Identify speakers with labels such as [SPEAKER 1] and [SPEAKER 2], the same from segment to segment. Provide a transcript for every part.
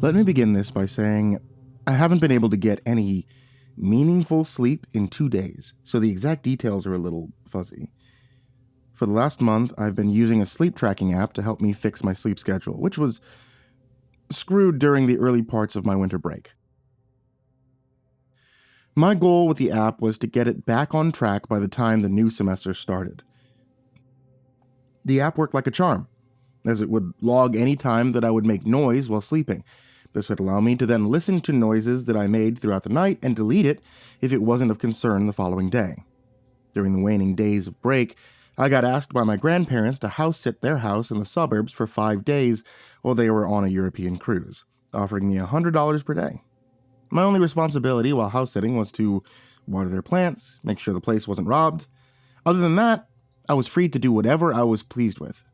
[SPEAKER 1] Let me begin this by saying I haven't been able to get any meaningful sleep in 2 days, so the exact details are a little fuzzy. For the last month, I've been using a sleep tracking app to help me fix my sleep schedule, which was screwed during the early parts of my winter break. My goal with the app was to get it back on track by the time the new semester started. The app worked like a charm, as it would log any time that I would make noise while sleeping. This would allow me to then listen to noises that I made throughout the night and delete it if it wasn't of concern the following day. During the waning days of break, I got asked by my grandparents to house sit their house in the suburbs for 5 days while they were on a European cruise, offering me $100 per day. My only responsibility while house sitting was to water their plants, make sure the place wasn't robbed. Other than that, I was free to do whatever I was pleased with.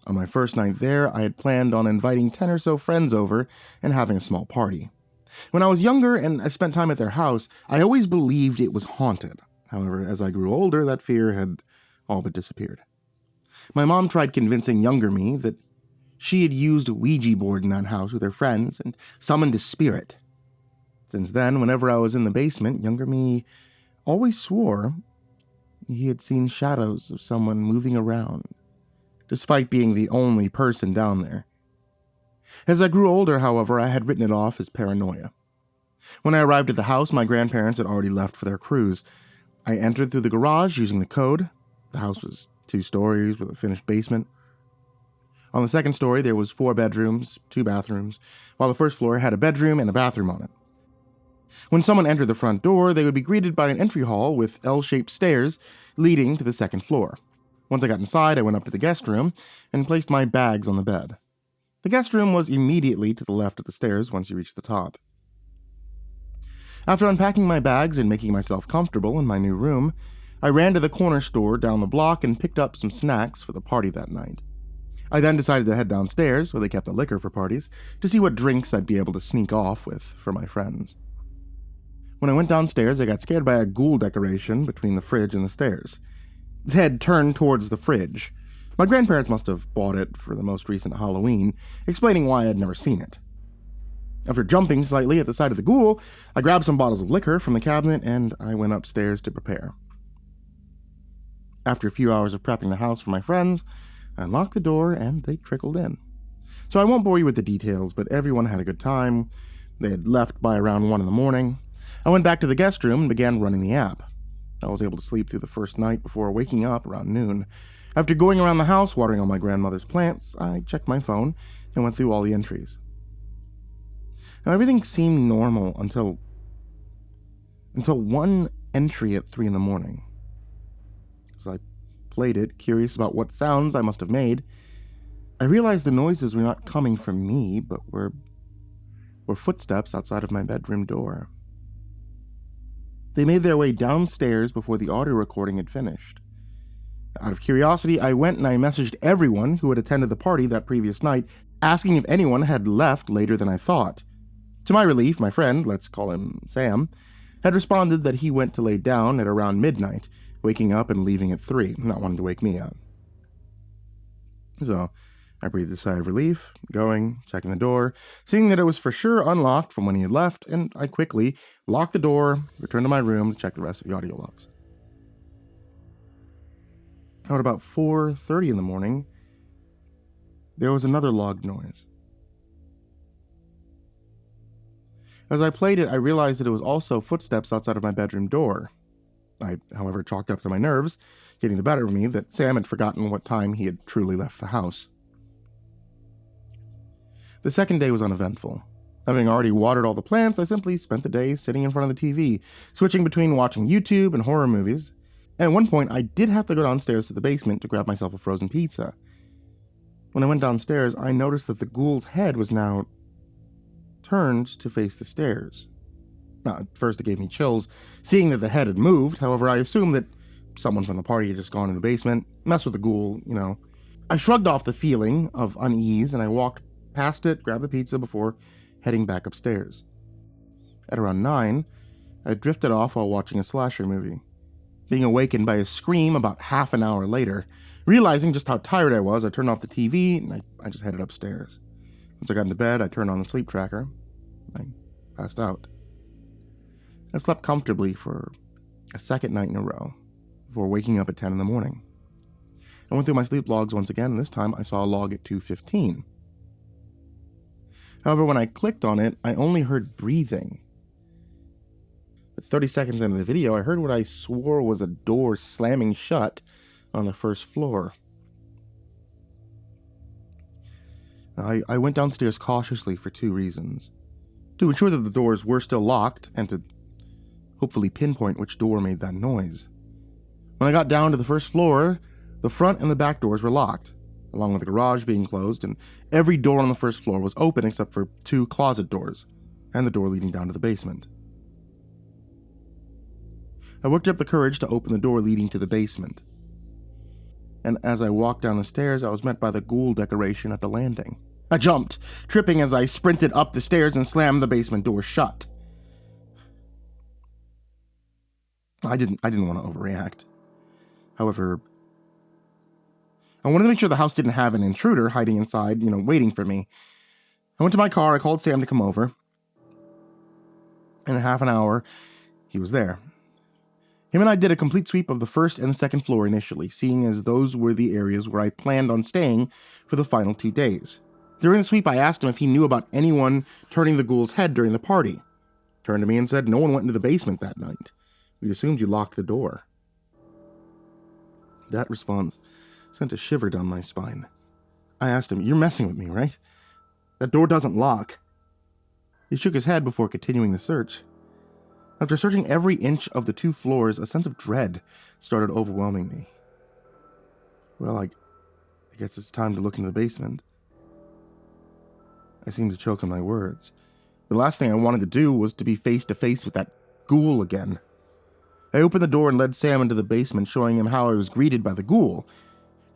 [SPEAKER 1] On my first night there, I had planned on inviting 10 or so friends over and having a small party. When I was younger and I spent time at their house, I always believed it was haunted. However, as I grew older, that fear had all but disappeared. My mom tried convincing younger me that she had used a Ouija board in that house with her friends and summoned a spirit. Since then, whenever I was in the basement, younger me always swore he had seen shadows of someone moving around, despite being the only person down there. As I grew older, however, I had written it off as paranoia. When I arrived at the house, my grandparents had already left for their cruise. I entered through the garage using the code. The house was 2 stories with a finished basement. On the second story, there was 4 bedrooms, 2 bathrooms, while the first floor had a bedroom and a bathroom on it. When someone entered the front door, they would be greeted by an entry hall with L-shaped stairs leading to the second floor. Once I got inside, I went up to the guest room and placed my bags on the bed. The guest room was immediately to the left of the stairs once you reached the top. After unpacking my bags and making myself comfortable in my new room, I ran to the corner store down the block and picked up some snacks for the party that night. I then decided to head downstairs, where they kept the liquor for parties, to see what drinks I'd be able to sneak off with for my friends. When I went downstairs, I got scared by a ghoul decoration between the fridge and the stairs. Its head turned towards the fridge. My grandparents must have bought it for the most recent Halloween, explaining why I had never seen it. After jumping slightly at the sight of the ghoul, I grabbed some bottles of liquor from the cabinet and I went upstairs to prepare. After a few hours of prepping the house for my friends, I unlocked the door and they trickled in. So I won't bore you with the details, but everyone had a good time. They had left by around 1 in the morning. I went back to the guest room and began running the app. I was able to sleep through the first night before waking up around noon. After going around the house watering all my grandmother's plants, I checked my phone and went through all the entries. Now, everything seemed normal until one entry at 3 in the morning. As I played it, curious about what sounds I must have made, I realized the noises were not coming from me, but were footsteps outside of my bedroom door. They made their way downstairs before the audio recording had finished. Out of curiosity, I went and I messaged everyone who had attended the party that previous night, asking if anyone had left later than I thought. To my relief, my friend, let's call him Sam, had responded that he went to lay down at around midnight, waking up and leaving at 3, not wanting to wake me up. So, I breathed a sigh of relief, going, checking the door, seeing that it was for sure unlocked from when he had left, and I quickly locked the door, returned to my room to check the rest of the audio logs. At about 4:30 in the morning, there was another logged noise. As I played it, I realized that it was also footsteps outside of my bedroom door. I, however, chalked up to my nerves, getting the better of me, that Sam had forgotten what time he had truly left the house. The second day was uneventful. Having already watered all the plants, I simply spent the day sitting in front of the TV, switching between watching YouTube and horror movies. And at one point, I did have to go downstairs to the basement to grab myself a frozen pizza. When I went downstairs, I noticed that the ghoul's head was now turned to face the stairs. Now, at first it gave me chills, seeing that the head had moved. However, I assumed that someone from the party had just gone in the basement, messed with the ghoul, I shrugged off the feeling of unease and I walked past it, grabbed the pizza before heading back upstairs. At around 9, I drifted off while watching a slasher movie, being awakened by a scream about half an hour later. Realizing just how tired I was, I turned off the TV and I just headed upstairs. Once I got into bed, I turned on the sleep tracker. I passed out. I slept comfortably for a second night in a row before waking up at 10 in the morning. I went through my sleep logs once again, and this time I saw a log at 2:15. However, when I clicked on it, I only heard breathing. At 30 seconds into the video, I heard what I swore was a door slamming shut on the first floor. I went downstairs cautiously for 2 reasons. To ensure that the doors were still locked, and to hopefully pinpoint which door made that noise. When I got down to the first floor, the front and the back doors were locked, along with the garage being closed, and every door on the first floor was open except for 2 closet doors, and the door leading down to the basement. I worked up the courage to open the door leading to the basement. And as I walked down the stairs, I was met by the ghoul decoration at the landing. I jumped, tripping as I sprinted up the stairs and slammed the basement door shut. I didn't want to overreact. However, I wanted to make sure the house didn't have an intruder hiding inside, waiting for me. I went to my car, I called Sam to come over. In half an hour, he was there. Him and I did a complete sweep of the first and the second floor initially, seeing as those were the areas where I planned on staying for the final 2 days. During the sweep, I asked him if he knew about anyone turning the ghoul's head during the party. He turned to me and said no one went into the basement that night. We'd assumed you locked the door. That response sent a shiver down my spine. I asked him, "You're messing with me, right? That door doesn't lock." He shook his head before continuing the search. After searching every inch of the 2 floors, a sense of dread started overwhelming me. Well, I guess it's time to look into the basement. I seemed to choke on my words. The last thing I wanted to do was to be face to face with that ghoul again. I opened the door and led Sam into the basement, showing him how I was greeted by the ghoul.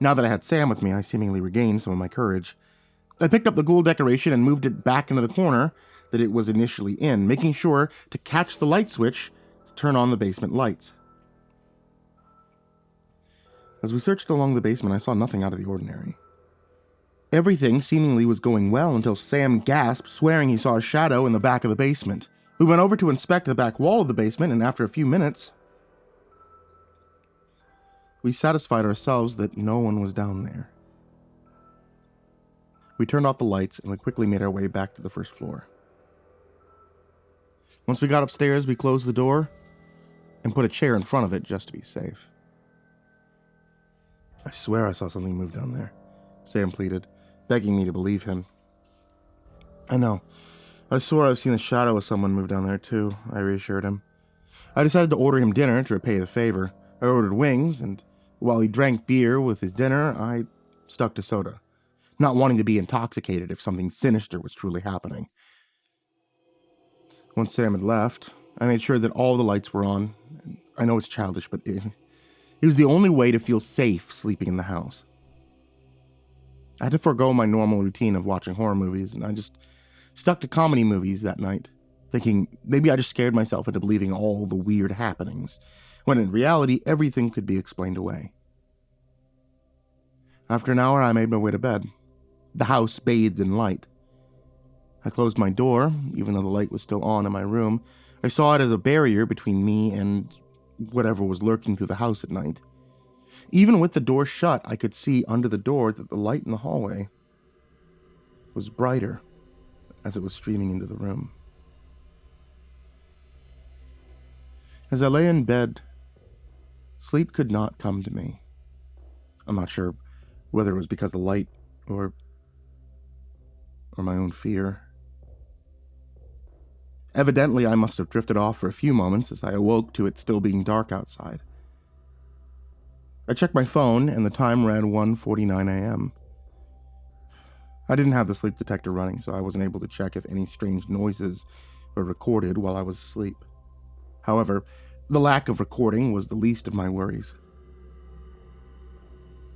[SPEAKER 1] Now that I had Sam with me, I seemingly regained some of my courage. I picked up the ghoul decoration and moved it back into the corner that it was initially in, making sure to catch the light switch to turn on the basement lights. As we searched along the basement, I saw nothing out of the ordinary. Everything seemingly was going well until Sam gasped, swearing he saw a shadow in the back of the basement. We went over to inspect the back wall of the basement, and after a few minutes, we satisfied ourselves that no one was down there. We turned off the lights, and we quickly made our way back to the first floor. Once we got upstairs, we closed the door and put a chair in front of it just to be safe. "I swear I saw something move down there," Sam pleaded, begging me to believe him. "I know. I swore I've seen the shadow of someone move down there too," I reassured him. I decided to order him dinner to repay the favor. I ordered wings, and while he drank beer with his dinner, I stuck to soda, not wanting to be intoxicated if something sinister was truly happening. Once Sam had left, I made sure that all the lights were on. I know it's childish, but it was the only way to feel safe sleeping in the house. I had to forego my normal routine of watching horror movies, and I just stuck to comedy movies that night, thinking maybe I just scared myself into believing all the weird happenings, when in reality everything could be explained away. After an hour, I made my way to bed. The house bathed in light. I closed my door, even though the light was still on in my room. I saw it as a barrier between me and whatever was lurking through the house at night. Even with the door shut, I could see under the door that the light in the hallway was brighter as it was streaming into the room. As I lay in bed, sleep could not come to me. I'm not sure whether it was because of the light or my own fear. Evidently, I must have drifted off for a few moments as I awoke to it still being dark outside. I checked my phone, and the time read 1:49 a.m. I didn't have the sleep detector running, so I wasn't able to check if any strange noises were recorded while I was asleep. However, the lack of recording was the least of my worries.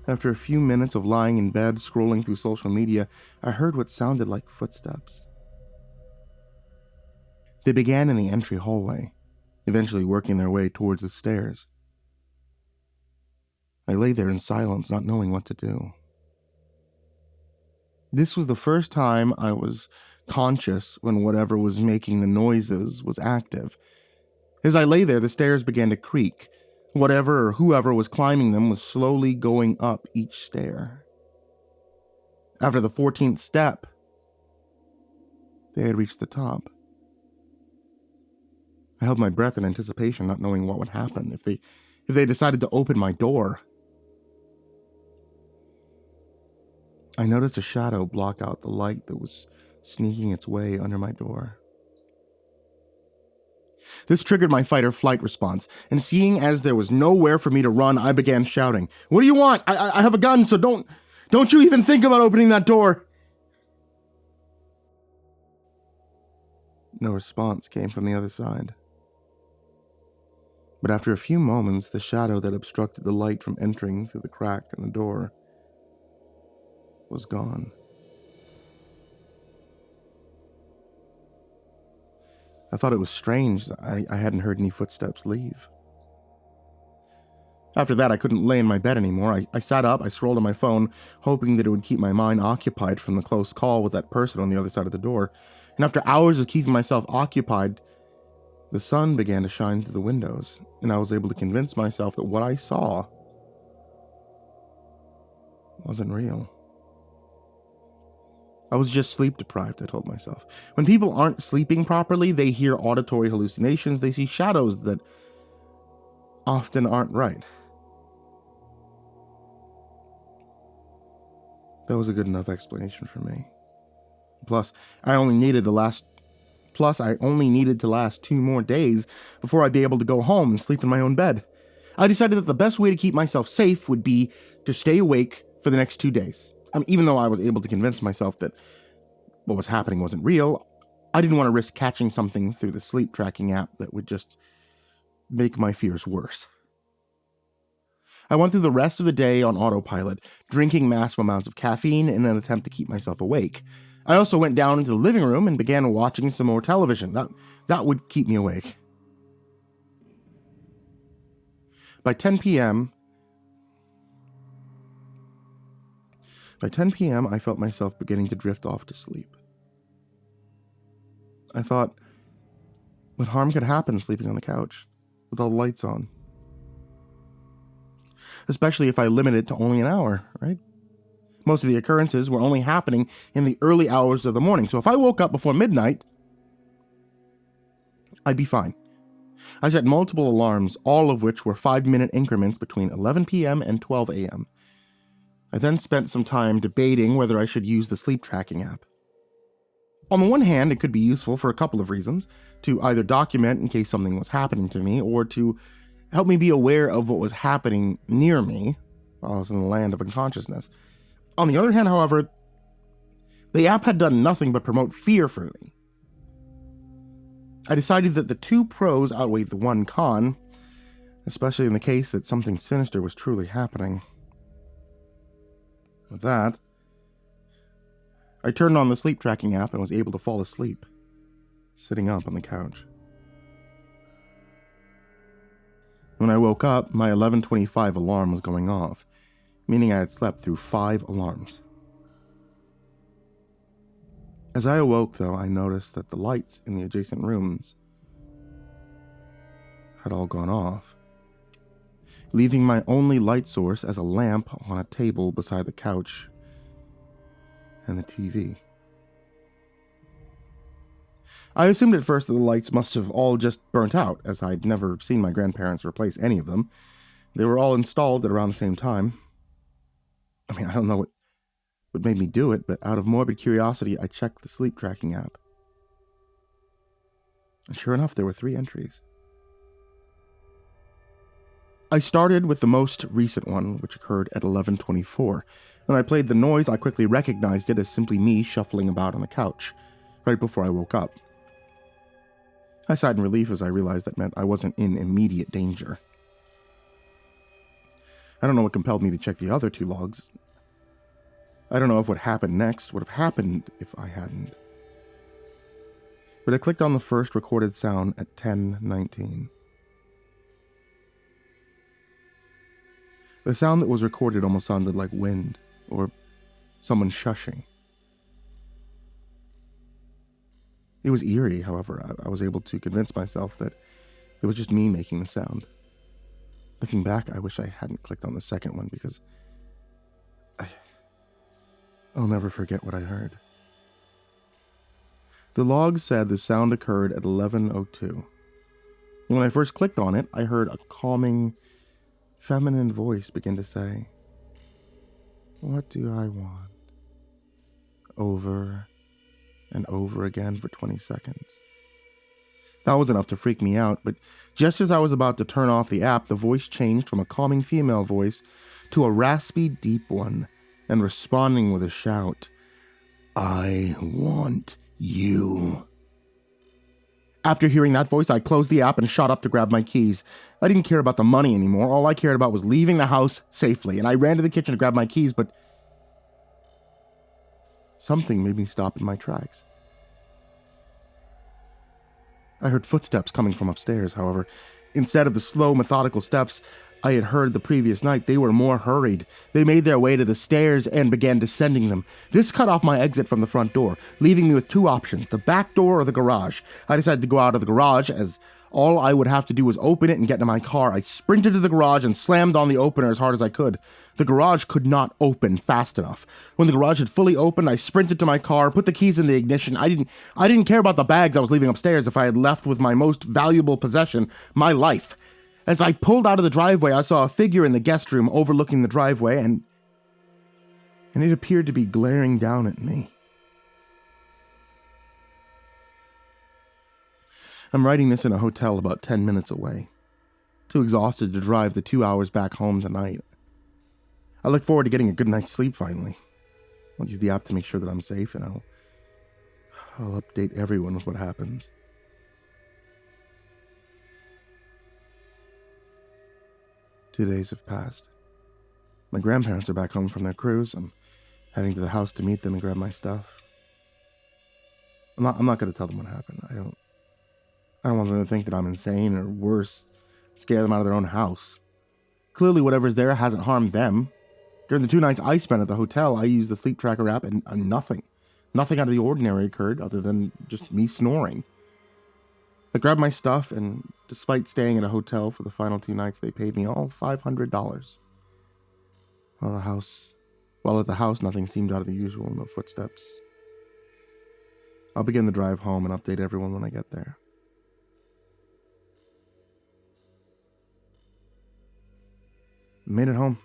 [SPEAKER 1] After a few minutes of lying in bed, scrolling through social media, I heard what sounded like footsteps. They began in the entry hallway, eventually working their way towards the stairs. I lay there in silence, not knowing what to do. This was the first time I was conscious when whatever was making the noises was active. As I lay there, the stairs began to creak. Whatever or whoever was climbing them was slowly going up each stair. After the 14th step, they had reached the top. I held my breath in anticipation, not knowing what would happen if they decided to open my door. I noticed a shadow block out the light that was sneaking its way under my door. This triggered my fight or flight response, and seeing as there was nowhere for me to run, I began shouting, "What do you want? I have a gun, so don't you even think about opening that door!" No response came from the other side. But after a few moments, the shadow that obstructed the light from entering through the crack in the door was gone. I thought it was strange that I hadn't heard any footsteps leave. After that, I couldn't lay in my bed anymore. I sat up, I scrolled on my phone, hoping that it would keep my mind occupied from the close call with that person on the other side of the door. And after hours of keeping myself occupied, the sun began to shine through the windows, and I was able to convince myself that what I saw wasn't real. I was just sleep deprived, I told myself. When people aren't sleeping properly, they hear auditory hallucinations, they see shadows that often aren't right. That was a good enough explanation for me. Plus, I only needed to last 2 more days before I'd be able to go home and sleep in my own bed. I decided that the best way to keep myself safe would be to stay awake for the next 2 days. Even though I was able to convince myself that what was happening wasn't real, I didn't want to risk catching something through the sleep tracking app that would just make my fears worse. I went through the rest of the day on autopilot, drinking massive amounts of caffeine in an attempt to keep myself awake. I also went down into the living room and began watching some more television. That would keep me awake. By 10 p.m., I felt myself beginning to drift off to sleep. I thought, what harm could happen sleeping on the couch with all the lights on? Especially if I limit it to only an hour, right? Most of the occurrences were only happening in the early hours of the morning, so if I woke up before midnight, I'd be fine. I set multiple alarms, all of which were 5-minute increments between 11 p.m. and 12 a.m. I then spent some time debating whether I should use the sleep tracking app. On the one hand, it could be useful for a couple of reasons, to either document in case something was happening to me, or to help me be aware of what was happening near me while I was in the land of unconsciousness. On the other hand, however, the app had done nothing but promote fear for me. I decided that the 2 pros outweighed the 1 con, especially in the case that something sinister was truly happening. With that, I turned on the sleep tracking app and was able to fall asleep, sitting up on the couch. When I woke up, my 11:25 alarm was going off, meaning I had slept through 5 alarms. As I awoke, though, I noticed that the lights in the adjacent rooms had all gone off, leaving my only light source as a lamp on a table beside the couch and the TV. I assumed at first that the lights must have all just burnt out, as I'd never seen my grandparents replace any of them. They were all installed at around the same time. I don't know what made me do it, but out of morbid curiosity, I checked the sleep tracking app. And sure enough, there were 3 entries. I started with the most recent one, which occurred at 11:24. When I played the noise, I quickly recognized it as simply me shuffling about on the couch, right before I woke up. I sighed in relief as I realized that meant I wasn't in immediate danger. I don't know what compelled me to check the other 2 logs. I don't know if what happened next would have happened if I hadn't. But I clicked on the first recorded sound at 10:19. The sound that was recorded almost sounded like wind, or someone shushing. It was eerie, however. I was able to convince myself that it was just me making the sound. Looking back, I wish I hadn't clicked on the second one because I'll never forget what I heard. The log said the sound occurred at 11:02. When I first clicked on it, I heard a calming, feminine voice begin to say, "What do I want?" over and over again for 20 seconds. That was enough to freak me out, but just as I was about to turn off the app, the voice changed from a calming female voice to a raspy, deep one, and responding with a shout, "I want you." After hearing that voice, I closed the app and shot up to grab my keys. I didn't care about the money anymore. All I cared about was leaving the house safely, and I ran to the kitchen to grab my keys, but something made me stop in my tracks. I heard footsteps coming from upstairs, however. Instead of the slow, methodical steps I had heard the previous night, they were more hurried. They made their way to the stairs and began descending them. This cut off my exit from the front door, leaving me with two options, the back door or the garage. I decided to go out of the garage, as all I would have to do was open it and get into my car. I sprinted to the garage and slammed on the opener as hard as I could. The garage could not open fast enough. When the garage had fully opened, I sprinted to my car, put the keys in the ignition. I didn't care about the bags I was leaving upstairs if I had left with my most valuable possession, my life. As I pulled out of the driveway, I saw a figure in the guest room overlooking the driveway, and it appeared to be glaring down at me. I'm writing this in a hotel about 10 minutes away. Too exhausted to drive the 2 hours back home tonight. I look forward to getting a good night's sleep finally. I'll use the app to make sure that I'm safe, and I'll update everyone with what happens. Two days have passed. My grandparents are back home from their cruise. I'm heading to the house to meet them and grab my stuff. I'm not going to tell them what happened. I don't want them to think that I'm insane, or worse, scare them out of their own house. Clearly whatever's there hasn't harmed them. During the 2 nights I spent at the hotel, I used the sleep tracker app, and nothing out of the ordinary occurred other than just me snoring. I grabbed my stuff, and despite staying in a hotel for the final 2 nights, they paid me all $500. While at the house, nothing seemed out of the usual, no footsteps. I'll begin the drive home and update everyone when I get there. Made it home.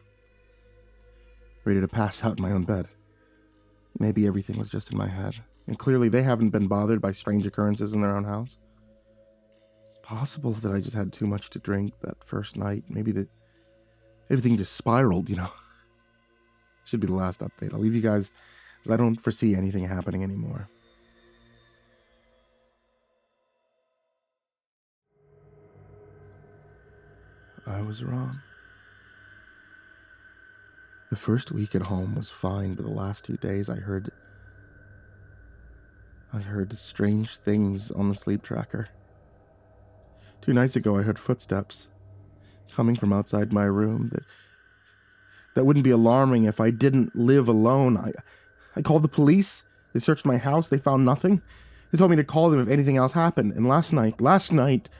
[SPEAKER 1] Ready to pass out in my own bed. Maybe everything was just in my head, and clearly they haven't been bothered by strange occurrences in their own house. It's possible that I just had too much to drink that first night. Maybe that everything just spiraled, Should be the last update. I'll leave you guys, as I don't foresee anything happening anymore. I was wrong. The first week at home was fine, but the last 2 days I heard strange things on the sleep tracker. 2 nights ago I heard footsteps coming from outside my room that wouldn't be alarming if I didn't live alone. I called the police. They searched my house. They found nothing. They told me to call them if anything else happened. And last night,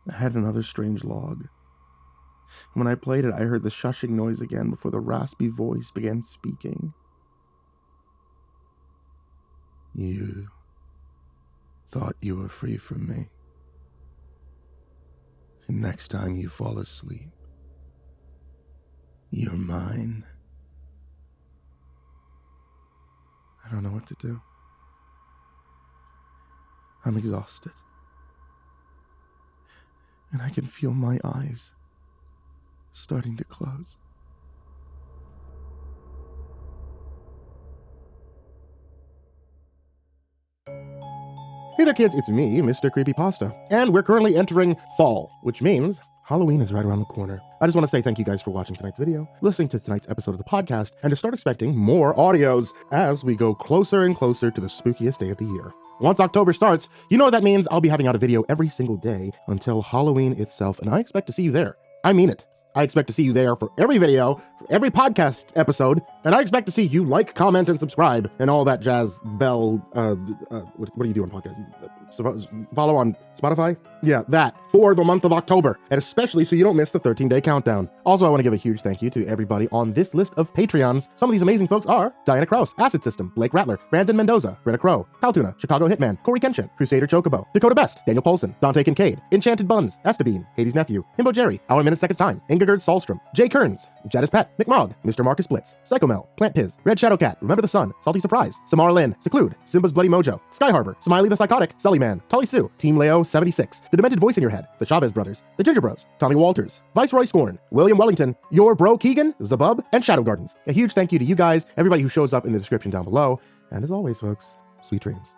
[SPEAKER 1] I had another strange log. When I played it, I heard the shushing noise again before the raspy voice began speaking. You thought you were free from me. And next time you fall asleep, you're mine. I don't know what to do. I'm exhausted. And I can feel my eyes starting to close. Hey there kids, it's me, MrCreepyPasta, and we're currently entering fall, which means Halloween is right around the corner. I just want to say thank you guys for watching tonight's video, listening to tonight's episode of the podcast, and to start expecting more audios as we go closer and closer to the spookiest day of the year. Once October starts, you know what that means. I'll be having out a video every single day until Halloween itself, and I expect to see you there. I mean it. I expect to see you there for every video, for every podcast episode, and I expect to see you like, comment, and subscribe, and all that jazz bell, what do you do on podcasts? Follow on Spotify? Yeah, that, for the month of October, and especially so you don't miss the 13-day countdown. Also, I want to give a huge thank you to everybody on this list of Patreons. Some of these amazing folks are Diana Kraus, AcidSystem, Blake Rattler, Brandon Mendoza, Brenna, Caltuna, ChicagoHitman, CoryxKenshin, CrusaderChocobo, Dakota Best, Daniel Poulsen, Dante Kinkade, Enchanted Buns, Estebean, nephew, himbojerry, Hourminsec's Time, Ingegerd Solstrom, Jay Kearns, Jadis Pet, McMog, Mr. Marcus Blitz, Psychomel, Plant Piz, Red Shadow Cat, Remember the Sun, Salty Surprise, Samar Lynn, Seclude, Simba's Bloody Mojo, Sky Harbor, Smiley the Psychotic, Sully Man, Tully Sue, Team Leo 76, The Demented Voice in Your Head, The Chavez Brothers, The Ginger Bros, Tommy Walters, Viceroy Scorn, William Wellington, Your Bro Keegan, Zabub, and Shadow Gardens. A huge thank you to you guys, everybody who shows up in the description down below, and as always, folks, sweet dreams.